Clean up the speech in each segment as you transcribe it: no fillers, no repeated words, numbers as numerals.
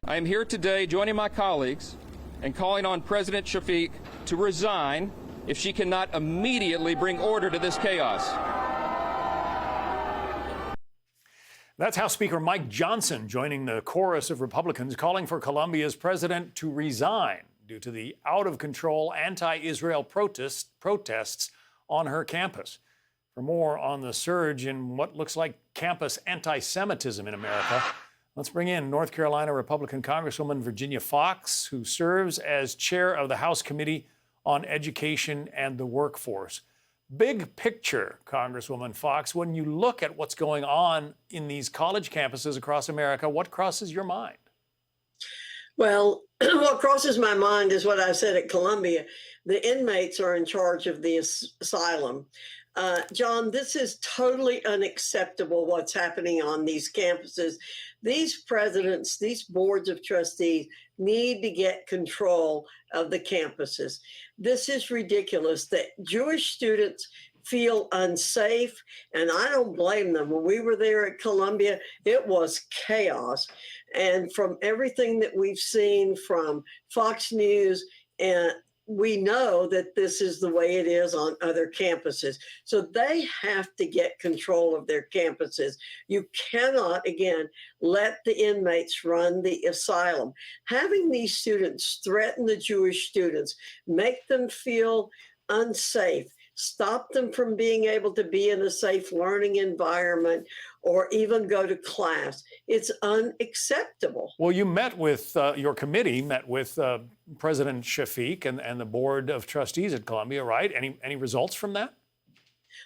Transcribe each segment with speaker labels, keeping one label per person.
Speaker 1: I am here today joining my colleagues and calling on President Suffolk to resign if she cannot immediately bring order to this chaos.
Speaker 2: That's House Speaker Mike Johnson joining the chorus of Republicans calling for Columbia's president to resign due to the out-of-control anti-Israel protests on her campus. For more on the surge in what looks like campus anti-Semitism in America, let's bring in North Carolina Republican Congresswoman Virginia Foxx, who serves as chair of the House Committee on Education and the Workforce. Big picture, Congresswoman Foxx, when you look at what's going on in these college campuses across America, what crosses your mind?
Speaker 3: Well, what crosses my mind is what I said at Columbia. The inmates are in charge of the asylum. John, this is totally unacceptable what's happening on these campuses. These presidents, these boards of trustees need to get control of the campuses. This is ridiculous that Jewish students feel unsafe, and I don't blame them. When we were there at Columbia, it was chaos. And from everything that we've seen from Fox News, and we know that this is the way it is on other campuses. So they have to get control of their campuses. You cannot, again, let the inmates run the asylum. Having these students threaten the Jewish students, make them feel unsafe, stop them from being able to be in a safe learning environment or even go to class. It's unacceptable.
Speaker 2: Well, you met with, your committee met with President Suffolk and the Board of Trustees at Columbia, right? Any results from that?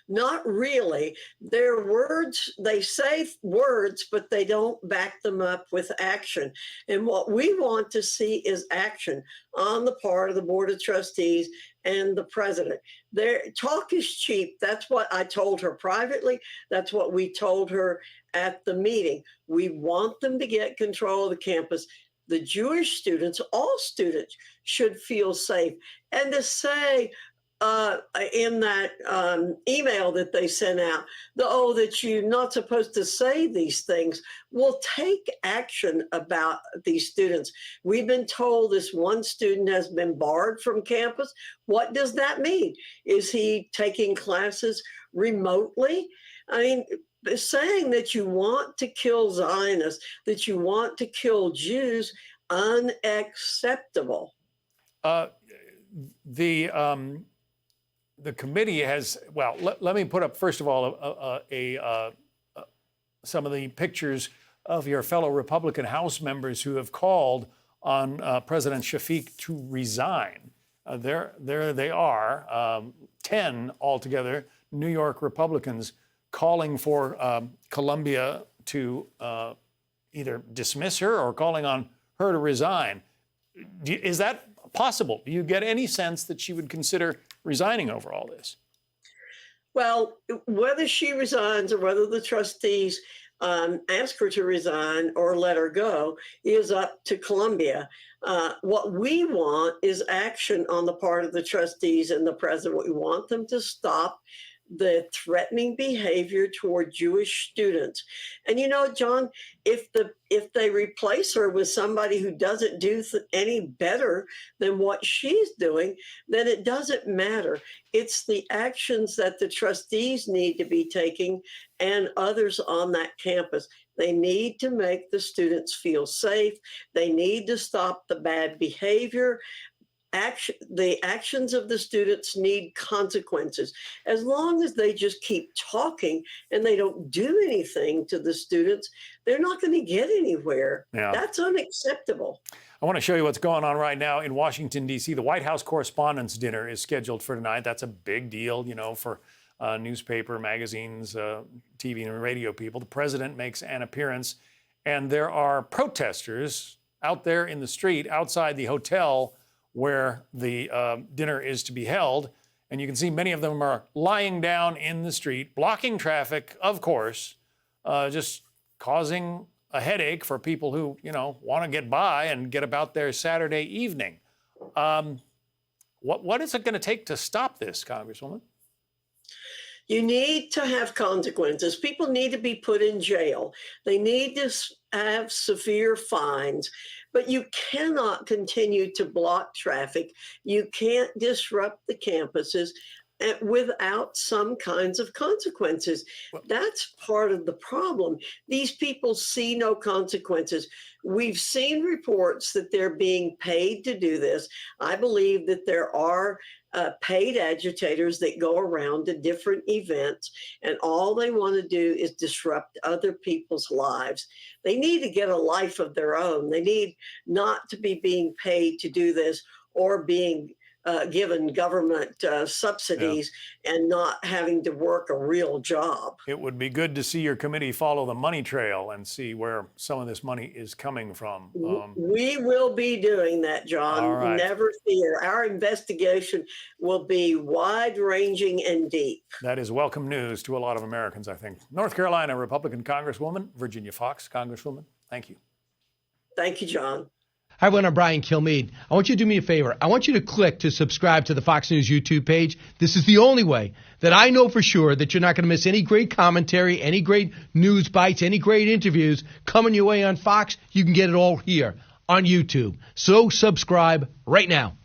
Speaker 3: Not really. Their words, they say words, but they don't back them up with action. And what we want to see is action on the part of the Board of Trustees and the president. Their talk is cheap. That's what I told her privately. That's what we told her at the meeting. We want them to get control of the campus. The Jewish students, all students, should feel safe. And to say, in that email that they sent out, that you're not supposed to say these things. Well, take action about these students. We've been told this one student has been barred from campus. What does that mean? Is he taking classes remotely? I mean, saying that you want to kill Zionists, that you want to kill Jews, unacceptable. The committee has, well, let me put up, first of all, some of the pictures of your fellow Republican House members who have called on President Suffolk to resign. There they are, 10 altogether, New York Republicans calling for Columbia to either dismiss her or calling on her to resign. Is that possible? Do you get any sense that she would consider resigning over all this? Well, whether she resigns or whether the trustees ask her to resign or let her go is up to Columbia. What we want is action on the part of the trustees and the president. We want them to stop the threatening behavior toward Jewish students. And you know, John, if they replace her with somebody who doesn't do any better than what she's doing, then it doesn't matter. It's the actions that the trustees need to be taking and others on that campus. They need to make the students feel safe. They need to stop the bad behavior. The actions of the students need consequences. As long as they just keep talking and they don't do anything to the students, they're not going to get anywhere. Yeah. That's unacceptable.
Speaker 2: I want to show you what's going on right now in Washington, D.C. The White House Correspondents' Dinner is scheduled for tonight. That's a big deal, you know, for newspaper, magazines, TV and radio people. The president makes an appearance, and there are protesters out there in the street outside the hotel where the dinner is to be held. And you can see many of them are lying down in the street, blocking traffic, of course, just causing a headache for people who, you know, want to get by and get about their Saturday evening. What is it going to take to stop this, Congresswoman?
Speaker 4: You need to have consequences. People need to be put in jail. They need to have severe fines, but you cannot continue to block traffic. You can't disrupt the campuses without some kinds of consequences. That's part of the problem. These people see no consequences. We've seen reports that they're being paid to do this. I believe that there are paid agitators that go around to different events, and all they want to do is disrupt other people's lives. They need to get a life of their own. They need not to be being paid to do this or being given government subsidies and not having to work a real job.
Speaker 2: It would be good to see your committee follow the money trail and see where some of this money is coming from.
Speaker 4: We will be doing that, John.
Speaker 2: All right.
Speaker 4: Never fear. Our investigation will be wide-ranging and deep.
Speaker 2: That is welcome news to a lot of Americans, I think. North Carolina Republican Congresswoman Virginia Foxx, Congresswoman, thank you.
Speaker 4: Thank you, John.
Speaker 5: Hi, everyone. I'm Brian Kilmeade. I want you to do me a favor. I want you to click to subscribe to the Fox News YouTube page. This is the only way that I know for sure that you're not going to miss any great commentary, any great news bites, any great interviews coming your way on Fox. You can get it all here on YouTube. So subscribe right now.